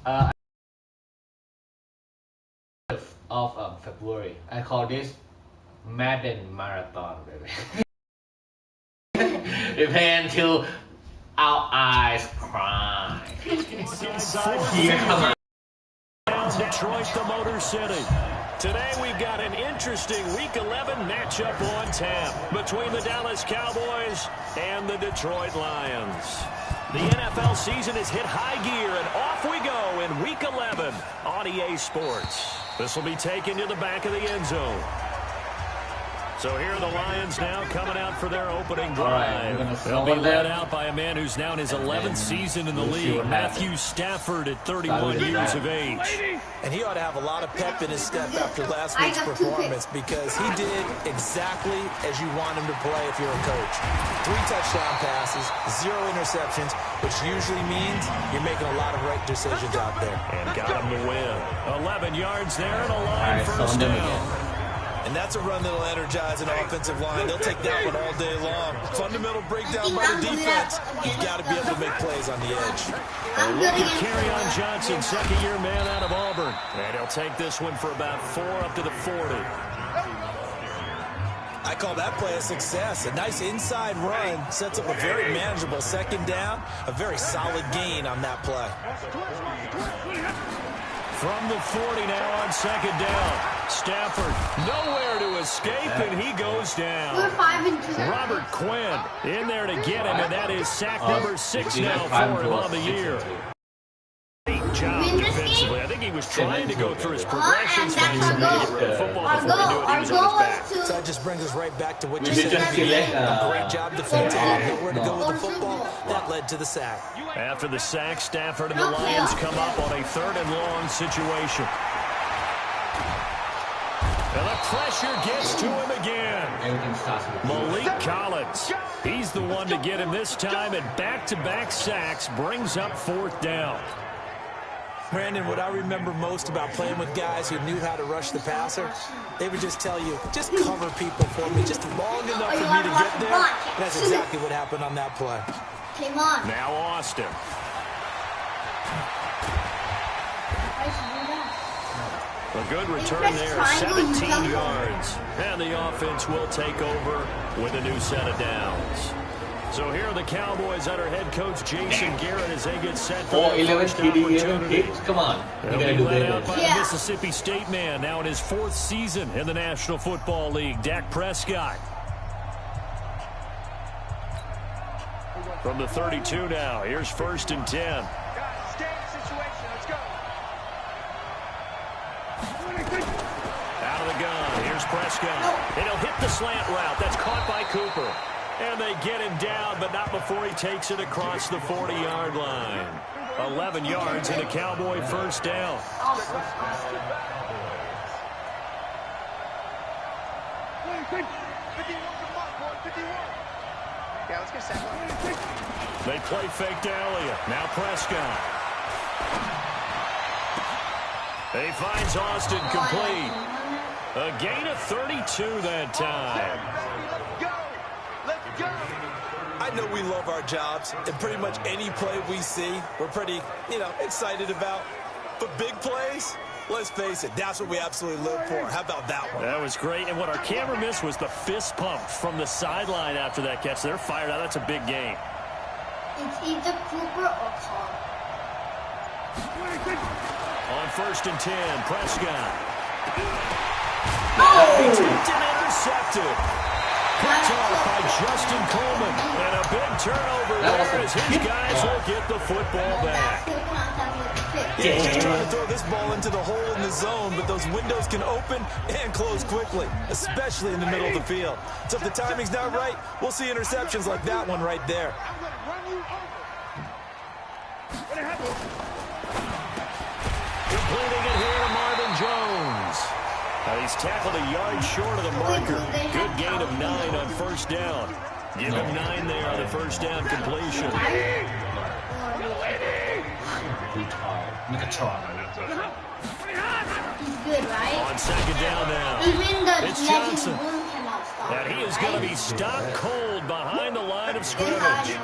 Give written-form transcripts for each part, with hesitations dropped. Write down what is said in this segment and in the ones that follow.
uh, of February. I call this Madden Marathon, baby. We play until our eyes cry. Here, come on. Detroit, the Motor City. Today we've got an interesting Week 11 matchup on tap between the Dallas Cowboys and the Detroit Lions. The NFL season has hit high gear, and off we go in Week 11 on EA Sports. This will be taken to the back of the end zone. So here are the Lions now coming out for their opening drive. They'll be led out by a man who's now in his 11th season in the league, Matthew Stafford, at 31 years of age. And he ought to have a lot of pep in his step after last week's performance, because he did exactly as you want him to play if you're a coach. 3 touchdown passes, 0 interceptions, which usually means you're making a lot of right decisions out there. And got him to win. 11 yards there and a line first down. And that's a run that'll energize an offensive line. They'll take that one all day long. Fundamental breakdown by the defense. You've got to be able to make plays on the edge. A look at Kerryon Johnson, second-year man out of Auburn. And he'll take this one for about 4 up to the 40. I call that play a success. A nice inside run sets up a very manageable second down. A very solid gain on that play. From the 40 now on second down. Stafford nowhere to escape, and he goes down. Robert Quinn in there to get him, and that is sack number 6 now for him on the year. Great job defensively. I think he was trying to go through his progressions when he was the football before he knew it. He was on his back. So that just brings us right back to what you said. A great job defensively. Nowhere to go with the football. That led to the sack. After the sack, Stafford and the Lions come up on a 3rd and long situation. And the pressure gets to him again. Malik Collins. He's the one to get him this time, and back-to-back sacks brings up 4th down. Brandon, what I remember most about playing with guys who knew how to rush the passer, they would just tell you, just cover people for me, just long enough for me to get there. And that's exactly what happened on that play. Now Austin. A good return there, 17 yards. And the offense will take over with a new set of downs. So here are the Cowboys under head coach Jason Garrett as they get set for their first opportunity. Come on. They'll be led out by the Mississippi State man, now in his 4th season in the National Football League, Dak Prescott. From the 32 now, here's 1st and 10. Out of the gun, here's Prescott. And he'll hit the slant route. That's caught by Cooper. And they get him down, but not before he takes it across the 40-yard line. 11 yards and a Cowboy first down. They play fake to Elliott. Now Prescott. He finds Austin complete. A gain of 32 that time. I know we love our jobs, and pretty much any play we see, we're pretty, excited about. But big plays, let's face it, that's what we absolutely live for. How about that one? That was great, and what our camera missed was the fist pump from the sideline after that catch. They're fired out. That's a big gain. It's either Cooper or Carr. On 1st and 10, Prescott. Oh! He tipped and intercepted. Picked off by Justin Coleman. And a big turnover there as his guys will get the football back. Yeah, he's just trying to throw this ball into the hole in the zone, but those windows can open and close quickly, especially in the middle of the field. So if the timing's not right, we'll see interceptions like that one right there. Completing it here to Marvin Jones. He's tackled a yard short of the marker. Good gain of 9 on first down. Give him 9 there on the first down completion. He's good, right? On second down now. Even the It's Johnson. And he is going to be stopped cold behind the line of scrimmage.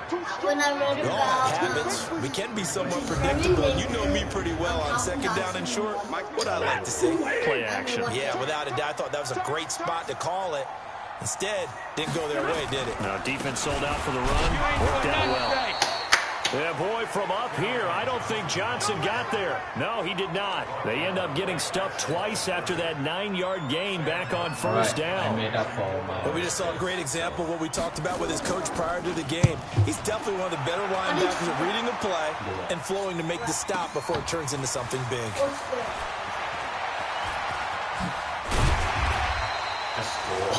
When I read We all about have habits. We can be somewhat predictable. You know me pretty well on second down and short. What I like to see. Play action. Yeah, without a doubt, I thought that was a great spot to call it. Instead, didn't go their way, did it? Now, defense sold out for the run. Worked out well. Yeah, boy, from up here, I don't think Johnson got there. No, he did not. They end up getting stuffed twice after that 9-yard gain back on first down. I made up for my... But we just saw a great example of what we talked about with his coach prior to the game. He's definitely one of the better linebackers at reading the play and flowing to make the stop before it turns into something big.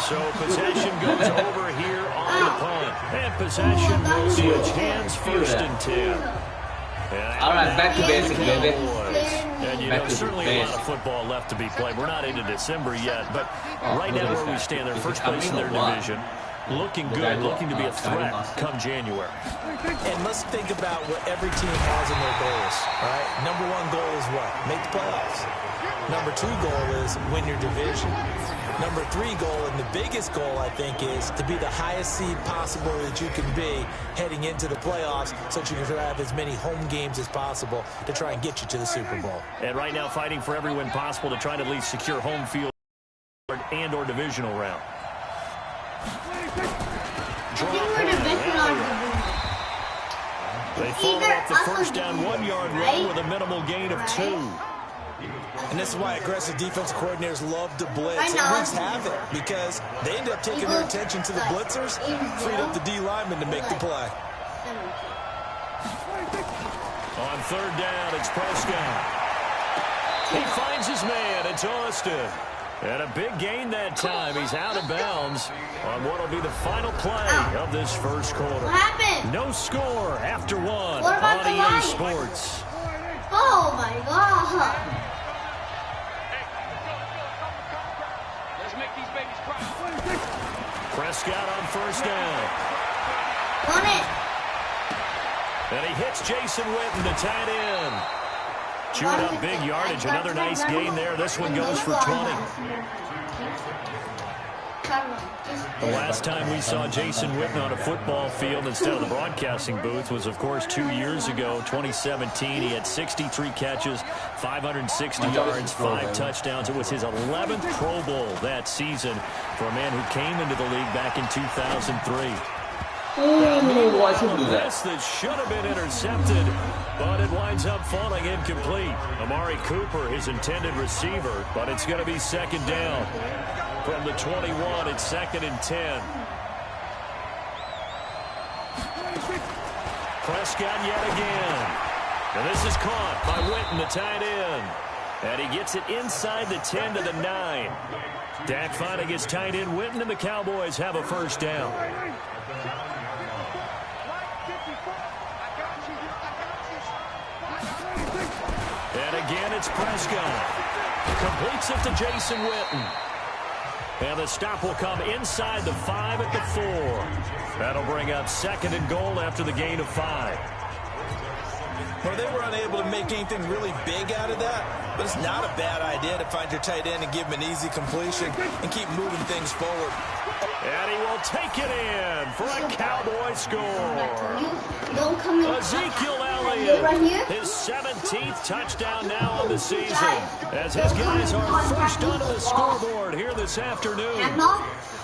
So possession goes over here on the punt. And possession will change hands first and 10. All right, back to basic, baby. And, you know, certainly a lot of football left to be played. We're not into December yet, but right now where we stand, they're first place in their division. Looking good, looking to be a threat come January. And let's think about what every team has in their goals, all right? Number one goal is what? Make the playoffs. Number two goal is win your division. Number three goal, and the biggest goal, I think, is to be the highest seed possible that you can be heading into the playoffs so that you can have as many home games as possible to try and get you to the Super Bowl. And right now fighting for every win possible to try to at least secure home field and or divisional round. They followed up the first down 1-yard run with a minimal gain of 2. And this is why aggressive defensive coordinators love to blitz. It wreaks havoc because they end up taking their attention to the blitzers, freed up the D lineman to make the play. On third down, it's Prescott. He finds his man. It's Austin. And a big gain that time. He's out of bounds on what will be the final play of this first quarter. What happened? No score after one What about on the EA light? Sports. Oh my god. Prescott on first down. Run it. And he hits Jason Witten, the tight end. Chewing up big yardage. Another nice gain there. This one goes for 20. The last time we saw Jason Witten on a football field instead of the broadcasting booth was, of course, 2 years ago, 2017. He had 63 catches, 560 yards, 5 touchdowns. It was his 11th Pro Bowl that season for a man who came into the league back in 2003. Pass that should have been intercepted, but it winds up falling incomplete. Amari Cooper, his intended receiver, but it's going to be second down. From the 21, it's second and 10. Prescott yet again. And this is caught by Witten, the tight end. And he gets it inside the 10 to the 9. Dak finally gets tight end Witten, and the Cowboys have a first down. And again, it's Prescott. Completes it to Jason Witten. And the stop will come inside the 5 at the 4. That'll bring up second and goal after the gain of 5. Well, they were unable to make anything really big out of that, but it's not a bad idea to find your tight end and give him an easy completion and keep moving things forward. And he will take it in for a Cowboy score. Don't come in. Ezekiel Right Elliott, here. his 17th touchdown now on the season, as his guys are first onto the scoreboard here this afternoon.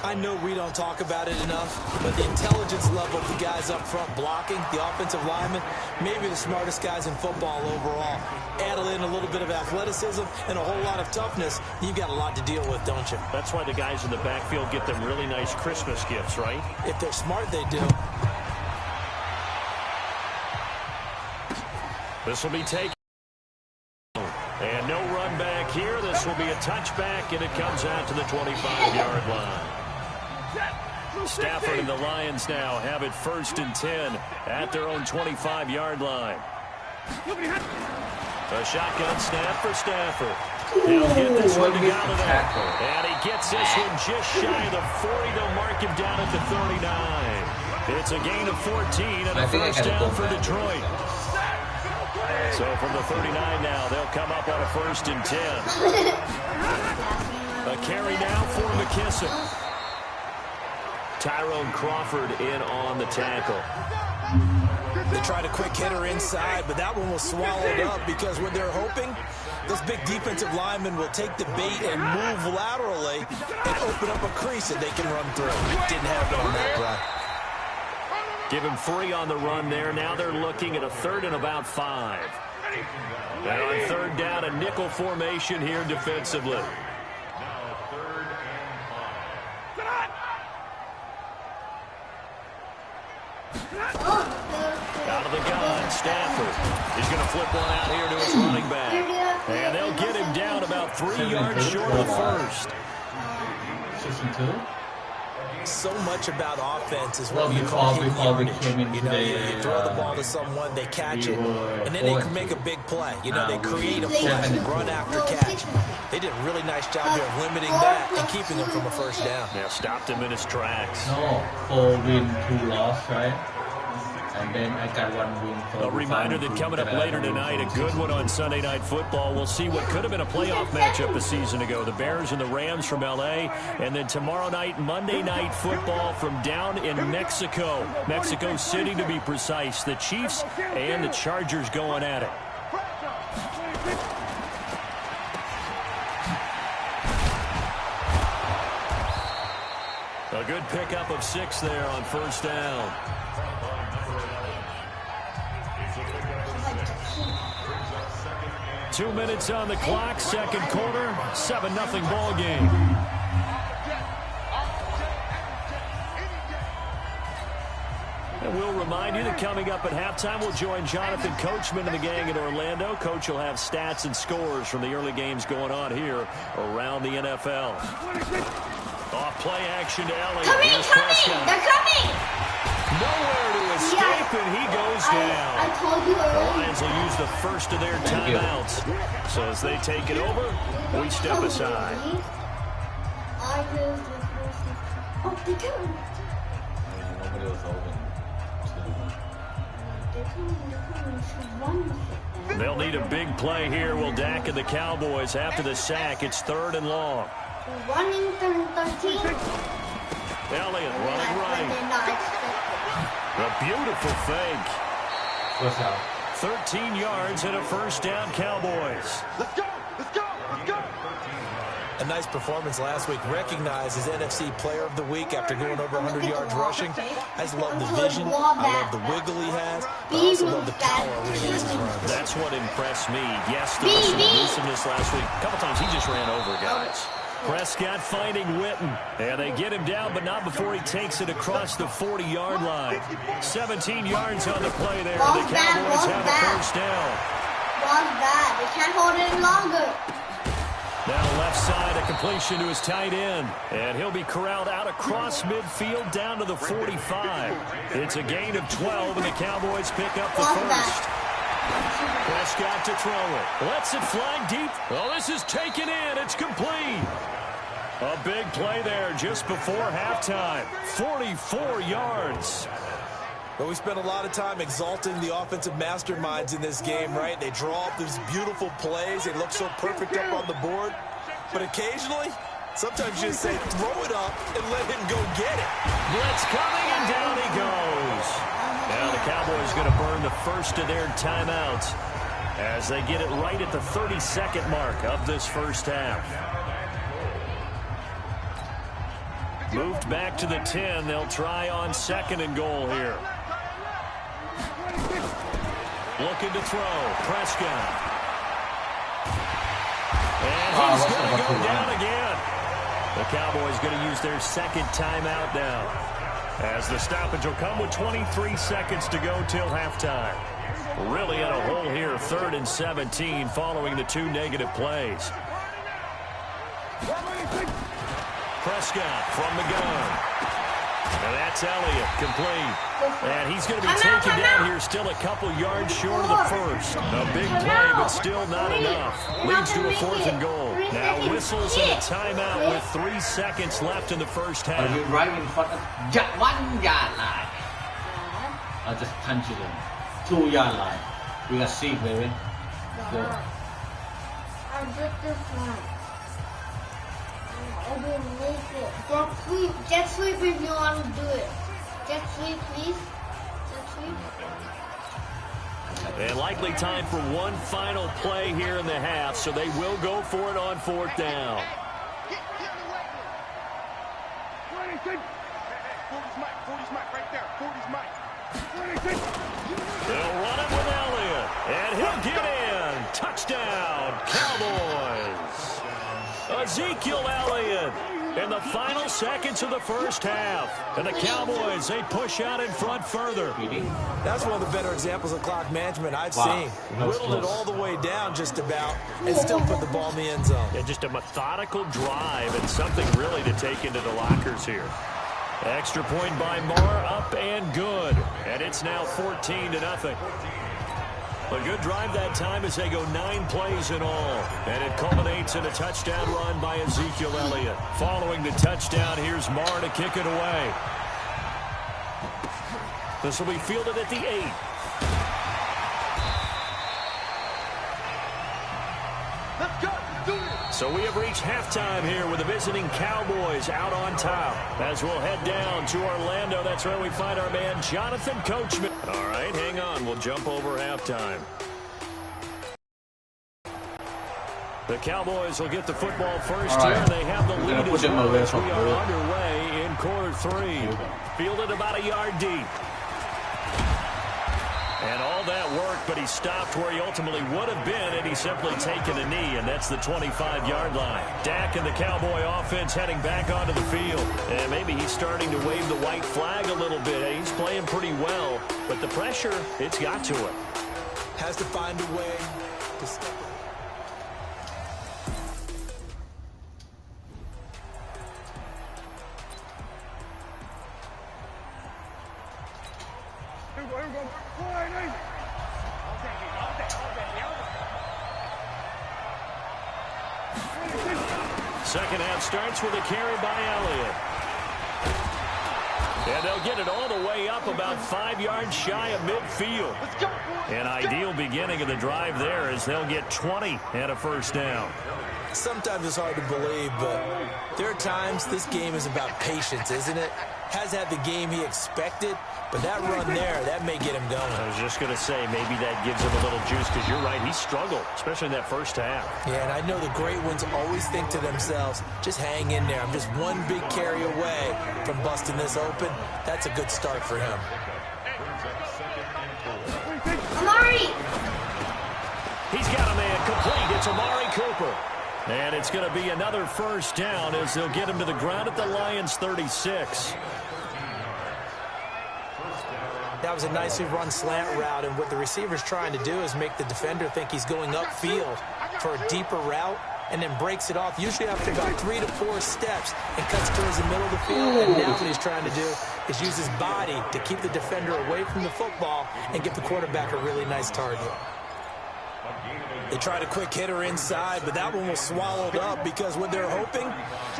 I know we don't talk about it enough, but the intelligence level of the guys up front blocking, the offensive linemen, maybe the smartest guys in football overall. Add in a little bit of athleticism and a whole lot of toughness, you've got a lot to deal with, don't you? That's why the guys in the backfield get them really nice Christmas gifts, right? If they're smart, they do. This will be taken. And no run back here. This will be a touchback, and it comes out to the 25-yard line. Stafford and the Lions now have it first and 10 at their own 25-yard line. A shotgun snap for Stafford. He'll get this one to Galladay. And he gets this one just shy of the 40. They'll mark him down at the 39. It's a gain of 14 and a first down for Detroit. So from the 39 now, they'll come up on a first and 10. A carry now for McKissick. Tyrone Crawford in on the tackle. tried a quick hitter inside, but that one was swallowed up because when they're hoping, this big defensive lineman will take the bait and move laterally and open up a crease that they can run through. Didn't happen on that play. Give him 3 on the run there. Now they're looking at a 3rd and about 5. And on 3rd down, a nickel formation here defensively. Out of the gun, Stafford. He's going to flip one out here to his running back. And they'll get him down about 3 yards short of the first. Season 2? So much about offense is what you call hitting yardage. You know, you throw the ball to someone, they catch it, and then they can make a big play. You know, they create a play, run after catch. They did a really nice job here of limiting that and keeping him from a first down. Yeah, stopped him in his tracks. No, 4 win, 2 loss, right? And then I got 1 win. A reminder that coming up later tonight, a good one on Sunday Night Football. We'll see what could have been a playoff matchup a season ago. The Bears and the Rams from L.A. And then tomorrow night, Monday Night Football from down in Mexico. Mexico City, to be precise. The Chiefs and the Chargers going at it. A good pickup of 6 there on first down. Two minutes on the clock, second quarter, 7-0 ball game. And we'll remind you that coming up at halftime, we'll join Jonathan Coachman and the gang in Orlando. Coach will have stats and scores from the early games going on here around the NFL. Off play action to Elliott. Coming! They're coming! Nowhere to escape, and he goes down. I told you The already. Lions will use the first of their timeouts. So as they take it over, we step aside. I was the first. Oh, they come. Nobody was open. They'll need a big play here. Will Dak and the Cowboys after the sack. It's 3rd and long. Running 13. Elliott running right. A beautiful fake. What's up? 13 yards and a first down, Cowboys. Let's go! Let's go! Let's go! A nice performance last week. Recognized as NFC Player of the Week after going over 100 yards rushing. I just love the vision. I love the wiggle he has. I also love the power when he hits his runs. That's what impressed me. Yes, there was some elusiveness last week. A couple times he just ran over guys. Prescott finding Witten. And they get him down, but not before he takes it across the 40-yard line. 17 yards on the play there. The Cowboys have a first down. Was bad. They can't hold it any longer. Now left side, a completion to his tight end. And he'll be corralled out across midfield down to the 45. It's a gain of 12, and the Cowboys pick up the first. Prescott to throw it. Lets it fly deep. Oh, this is taken in. It's complete. A big play there just before halftime. 44 yards. But we spent a lot of time exalting the offensive masterminds in this game, right? They draw up these beautiful plays. They look so perfect up on the board. But occasionally, sometimes you just say, throw it up and let him go get it. Blitz coming, and down he goes. Now the Cowboys going to burn the first of their timeouts as they get it right at the 30-second mark of this first half. Moved back to the 10. They'll try on 2nd and goal here. Looking to throw. Prescott. And he's going to go down again. The Cowboys going to use their 2nd timeout now, as the stoppage will come with 23 seconds to go till halftime. Really in a hole here, 3rd and 17 following the 2 negative plays. Prescott from the gun. And that's Elliott, complete. And he's going to be taken down here, still a couple yards short of the first. A big play, but still not enough. Leads to a 4th and goal. Now whistles and a timeout with 3 seconds left in the first half. Are you right in front of 1 yard line? I'll just punch it in. 2 yard line. We got C, baby. Go. I did this one. I will make it. Jet sweep if you want to do it. Jet sweep, please. Jet sweep. And likely time for one final play here in the half, so they will go for it on 4th down. They'll run it with Elliott, and he'll get in. Touchdown, Cowboys. Ezekiel Elliott in the final seconds of the first half. And the Cowboys, they push out in front further. That's one of the better examples of clock management I've seen. Whittled it all the way down just about and still put the ball in the end zone. Yeah, just a methodical drive and something really to take into the lockers here. Extra point by Moore, up and good. And it's now 14-0. A good drive that time as they go 9 plays in all. And it culminates in a touchdown run by Ezekiel Elliott. Following the touchdown, here's Moore to kick it away. This will be fielded at the 8. Let's go. Do it. So we have reached halftime here with the visiting Cowboys out on top. As we'll head down to Orlando, that's where we find our man Jonathan Coachman. All right, hang on. We'll jump over halftime. The Cowboys will get the football first here, and they have the lead as well as we are underway in quarter 3. Fielded about a yard deep. And all that work, but he stopped where he ultimately would have been had he simply taken a knee, and that's the 25-yard line. Dak and the Cowboy offense heading back onto the field. And maybe he's starting to wave the white flag a little bit. He's playing pretty well, but the pressure, it's got to him. Has to find a way to step up. Second half starts with a carry by Elliott. And they'll get it all the way up about 5 yards shy of midfield. An ideal beginning of the drive there as they'll get 20 and a first down. Sometimes it's hard to believe, but there are times this game is about patience, isn't it? Has had the game he expected, but that run there, that may get him going. I was just going to say, maybe that gives him a little juice, because you're right, he struggled, especially in that first half. Yeah, and I know the great ones always think to themselves, just hang in there. I'm just one big carry away from busting this open. That's a good start for him. Amari! He's got a man complete. It's Amari Cooper. And it's going to be another first down as they'll get him to the ground at the Lions' 36. That was a nicely run slant route, and what the receiver's trying to do is make the defender think he's going upfield for a deeper route, and then breaks it off, usually after about 3 to 4 steps, and cuts towards the middle of the field. And now what he's trying to do is use his body to keep the defender away from the football and give the quarterback a really nice target. They tried a quick hitter inside, but that one was swallowed up because what they're hoping,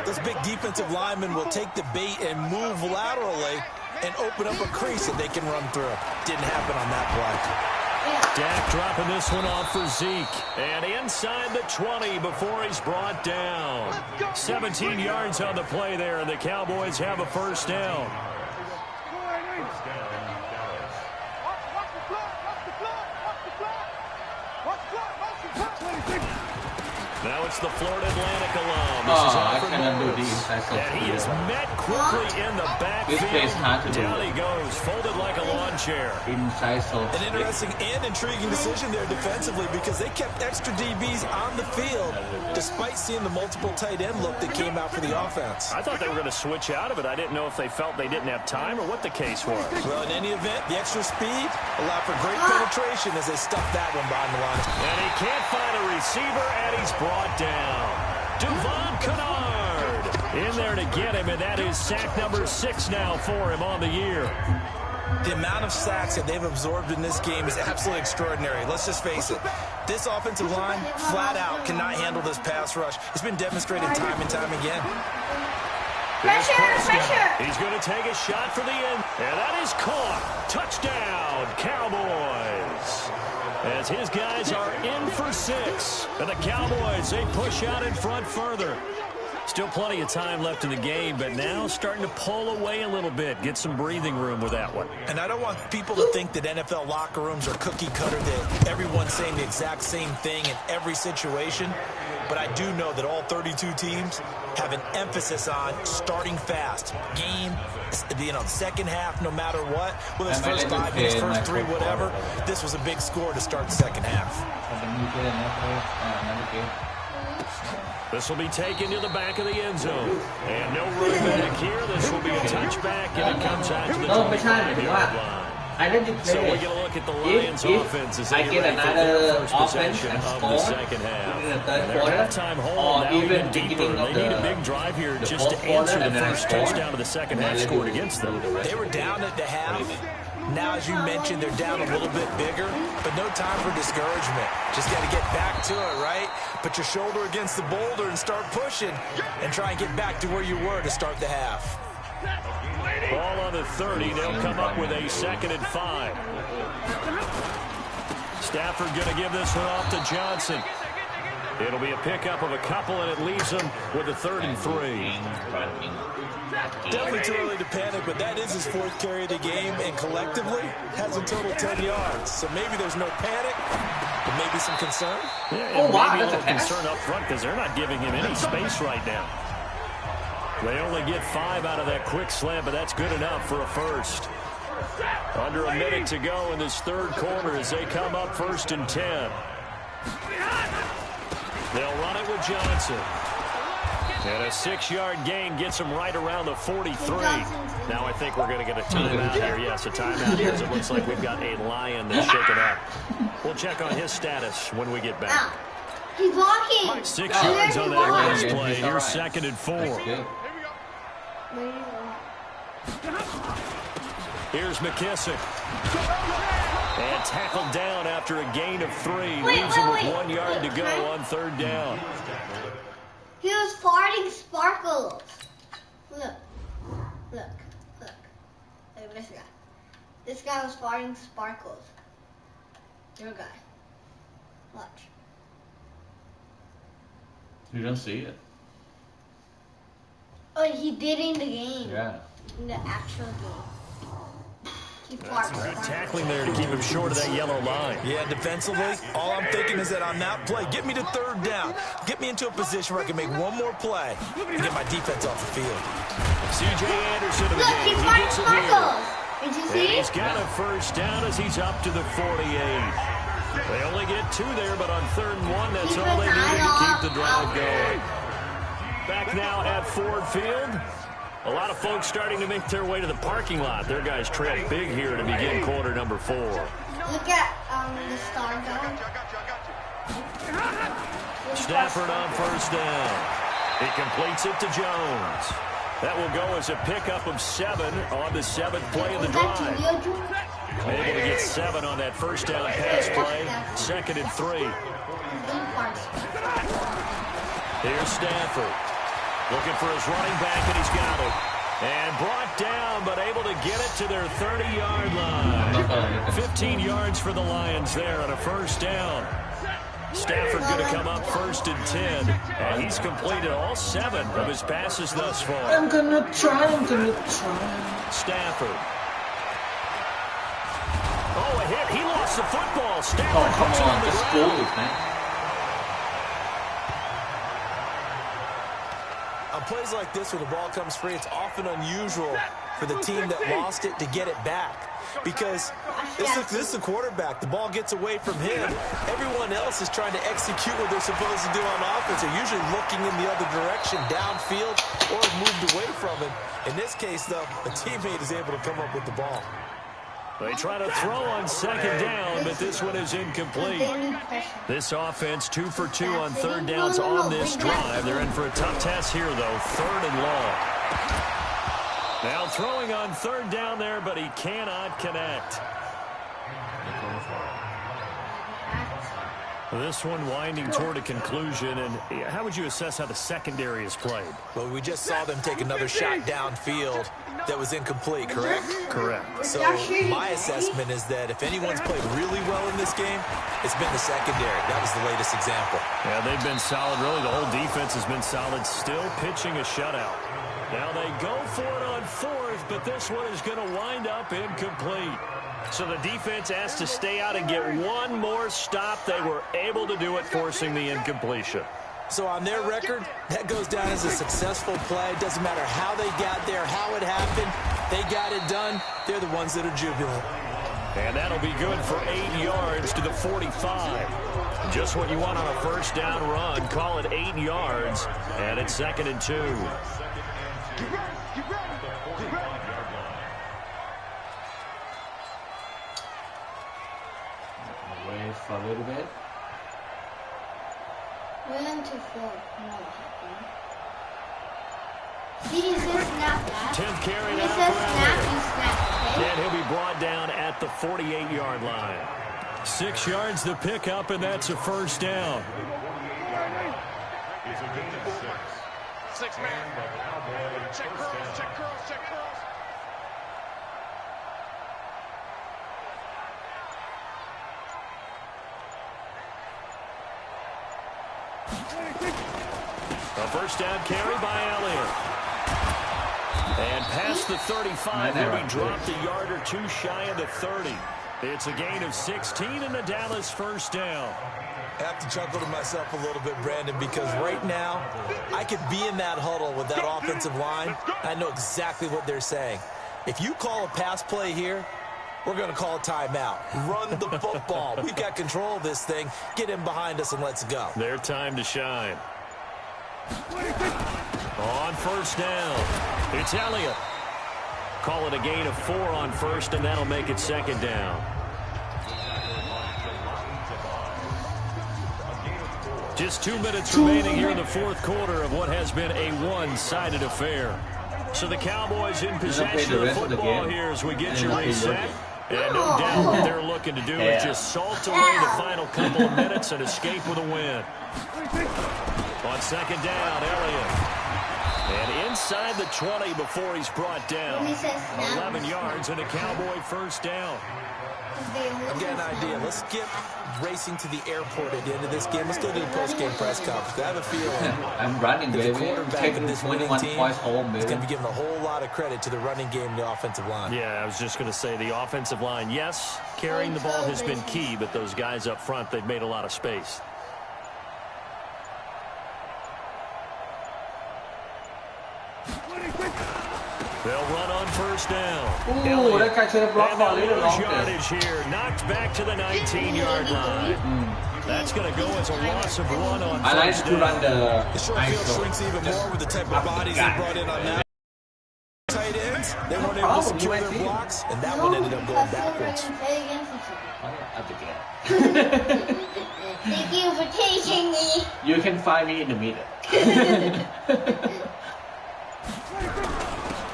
those big defensive linemen will take the bait and move laterally and open up a crease that they can run through. Didn't happen on that play. Dak dropping this one off for Zeke. And inside the 20 before he's brought down. 17 yards on the play there, and the Cowboys have a first down. Now it's the Florida Atlantic alum. This is Alfred Morris. And he is met quickly in the backfield. Down he goes, folded like a lawn chair. An interesting and intriguing decision there defensively, because they kept extra DBs on the field despite seeing the multiple tight end look that came out for the offense. I thought they were going to switch out of it. I didn't know if they felt they didn't have time or what the case was. Well, in any event, the extra speed allowed for great penetration as they stuffed that one behind the line. And he can't find a receiver, and he's brought down. Devon Kennard in there to get him, and that is sack number 6 now for him on the year. The amount of sacks that they've absorbed in this game is absolutely extraordinary. Let's just face it. This offensive line, flat out, cannot handle this pass rush. It's been demonstrated time and time again. Pressure! He's going to take a shot for the end, and that is caught. Touchdown, Cowboys. As his guys are in for 6. And the Cowboys, they push out in front further. Still plenty of time left in the game, but now starting to pull away a little bit. Get some breathing room with that one. And I don't want people to think that NFL locker rooms are cookie cutter, that everyone's saying the exact same thing in every situation. But I do know that all 32 teams have an emphasis on starting fast. Game, second half, no matter what. Whether it's first 5 minutes, first 3, whatever. This was a big score to start the second half. This will be taken to the back of the end zone. And no running back here. This will be a touchback, and it comes out to the 25-yard line. So we're going to look at the Lions offense as they get ready for their first possession of the second half. And their halftime hold now even deeper. They need a big drive here just to answer the first touchdown of the second half scored against them. They were down at the half. Now, as you mentioned, they're down a little bit bigger, but no time for discouragement. Just got to get back to it, right? Put your shoulder against the boulder and start pushing and try and get back to where you were to start the half. Ball on the 30. They'll come up with a 2nd and 5. Stafford going to give this one off to Johnson. It'll be a pickup of a couple, and it leaves them with a 3rd and 3. Definitely too early to panic, but that is his 4th carry of the game, and collectively has a total 10 yards. So maybe there's no panic, but maybe some concern. Yeah, maybe a little concern up front because they're not giving him any space right now. They only get 5 out of that quick slant, but that's good enough for a first. Under a minute to go in this 3rd quarter as they come up 1st and 10. They'll run it with Johnson. And a 6-yard gain gets him right around the 43. Now I think we're going to get a timeout here. Yes, a timeout here as it looks like we've got a Lion that's shaken up. We'll check on his status when we get back. He's walking. 6 yards on that last play. Here's 2nd and 4. Here's McKissick. And tackled down after a gain of 3. Leaves him with 1 yard to go on 3rd down. He was farting sparkles. Look. Look at this guy. This guy was farting sparkles. Your guy. Watch. You don't see it. Oh, he did in the game. Yeah. In the actual game. He That's some good tackling there to keep him short of that yellow line. Yeah, defensively, all I'm thinking is that on that play, get me to 3rd down. Get me into a position where I can make one more play and get my defense off the field. C.J. Anderson of the Look, game. he's He farting gets it here. sparkles. Did you see? And he's got a 1st down as he's up to the 48. They only get 2 there, but on 3rd and 1, that's all they needed to keep the drive going. Back now at Ford Field. A lot of folks starting to make their way to the parking lot. Their guys trail big here to begin quarter number 4. Look at the star gun. Stafford on 1st down. He completes it to Jones. That will go as a pickup of 7 on the 7th play of the drive. Able to get 7 on that 1st down pass play. 2nd and 3. Here's Stafford. Looking for his running back, and he's got it. And brought down, but able to get it to their 30-yard line. 15 yards for the Lions there on a 1st down. Stafford going to come up 1st and 10. And he's completed all 7 of his passes thus far. I'm gonna try. Stafford. Oh, a hit. He lost the football. Stafford puts it on the ground. On plays like this where the ball comes free, it's often unusual for the team that lost it to get it back. Because this is a quarterback. The ball gets away from him. Everyone else is trying to execute what they're supposed to do on offense. They're usually looking in the other direction, downfield, or moved away from it. In this case, though, a teammate is able to come up with the ball. They try to throw on 2nd down, but this one is incomplete. This offense 2 for 2 on 3rd downs on this drive. They're in for a tough test here, though. 3rd and long. Now throwing on 3rd down there, but he cannot connect. This one winding toward a conclusion, and how would you assess how the secondary is played? Well, we just saw them take another shot downfield that was incomplete, correct? Correct. So my assessment is that if anyone's played really well in this game, it's been the secondary. That was the latest example. Yeah, they've been solid. Really, the whole defense has been solid, still pitching a shutout. Now they go for it on fourth, but this one is going to wind up incomplete. So the defense asked to stay out and get one more stop. They were able to do it, forcing the incompletion. So on their record, that goes down as a successful play. It doesn't matter how they got there, how it happened. They got it done. They're the ones that are jubilant. And that'll be good for 8 yards to the 45. Just what you want on a first down run. Call it 8 yards, and it's 2nd and 2. Wait for a little bit. Run to 4. No, he says snap that. 10th carry He now says for snap, Elliott. you snap, okay? And he'll be brought down at the 48-yard line. 6 yards the pickup, and that's a first down. It's a gain of 6. 6 man. Check curls, check curls, check curls. A first down carry by Elliott. And past the 35, he'll be dropped a yard or two shy of the 30. It's a gain of 16 and the Dallas first down. I have to chuckle to myself a little bit, Brandon, because right now I could be in that huddle with that offensive line. I know exactly what they're saying. If you call a pass play here, we're going to call a timeout. Run the football. We've got control of this thing. Get in behind us and let's go. Their time to shine. On first down, it's Elliott. Call it a gain of 4 on first, and that'll make it 2nd down. Just 2 minutes remaining here in the fourth quarter of what has been a one-sided affair. So the Cowboys in possession of the football here as we get you reset. And no doubt what they're looking to do is just salt away the final couple of minutes and escape with a win. On 2nd down, Elliott. And inside the 20 before he's brought down. 11 yards and a Cowboy first down. I've got an idea. Let's get racing to the airport at the end of this game. Let's go to the post-game press conference. I have a feeling I'm running, that baby. the quarterback Taking of this winning 21 team points home, is baby. going to be given a whole lot of credit to the running game and the offensive line. Yeah, I was just going to say the offensive line, yes, carrying the ball has been key, but those guys up front, they've made a lot of space. They'll run on first down. Ooh, that guy should have blocked for a little longer. Yardage here, knocked back to the 19-yard line. That's going to go as a loss of 1 on I like first to down. run the short field shrinks even more with the type of bodies they brought in on that. Tight ends, they weren't able to secure their blocks, and that one ended up going backwards. Thank you for teaching me. You can find me in the middle.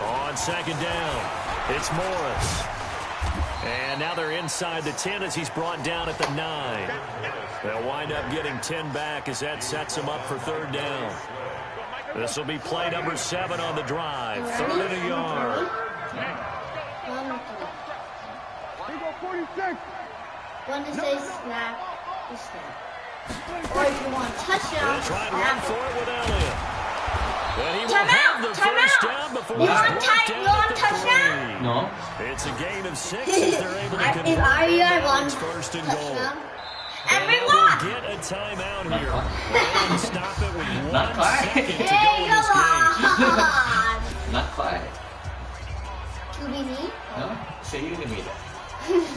On 2nd down, it's Morris. And now they're inside the 10 as he's brought down at the 9. They'll wind up getting 10 back as that sets them up for 3rd down. This will be play number 7 on the drive. 3rd and a yard. 46. When it says snap, you snap. Or if you want touchdown, They'll try and run snap. for it with Elliott. And he will Time have out, the time first out. down before You he's want brought time- down you want at the touchdown? 3. No? It's a gain of 6 as they're able to convert. If I want It's 1st and goal. touchdown, And everyone. we'll get a timeout here. We're able to stop it with 1 Not quite. second to go Hey, in this come game. on. Not quite. To be me? No? See you in the middle.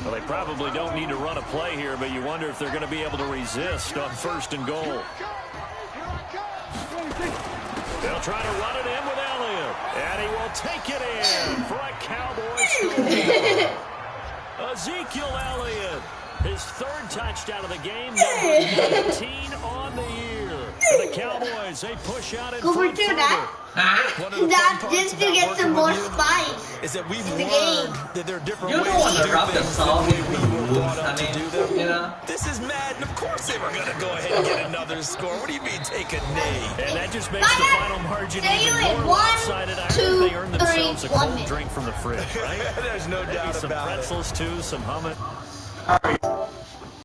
Well, they probably don't need to run a play here, but you wonder if they're going to be able to resist on 1st and goal. They'll try to run it in with Elliott, and he will take it in for a Cowboy score. Ezekiel Elliott, his 3rd touchdown of the game, number 19 on the year. And the Cowboys, they push out in Go for front two, further. Dad. One of the fun That's parts just to about get working some with more you spice. is that we've in the learned game. that there are different You ways don't want to to do rub the things salt than in we the were wounds. brought I up to do mean, them. you know. This is Madden. Of course they were going to go ahead and get another score. What do you mean take a knee? And that just makes the final margin Stay even in. more 1, lopsided. I 2, heard they earned 3, themselves a 1 cold minute. drink from the fridge, right? There's no Maybe doubt some about it. pretzels, too, some hummus.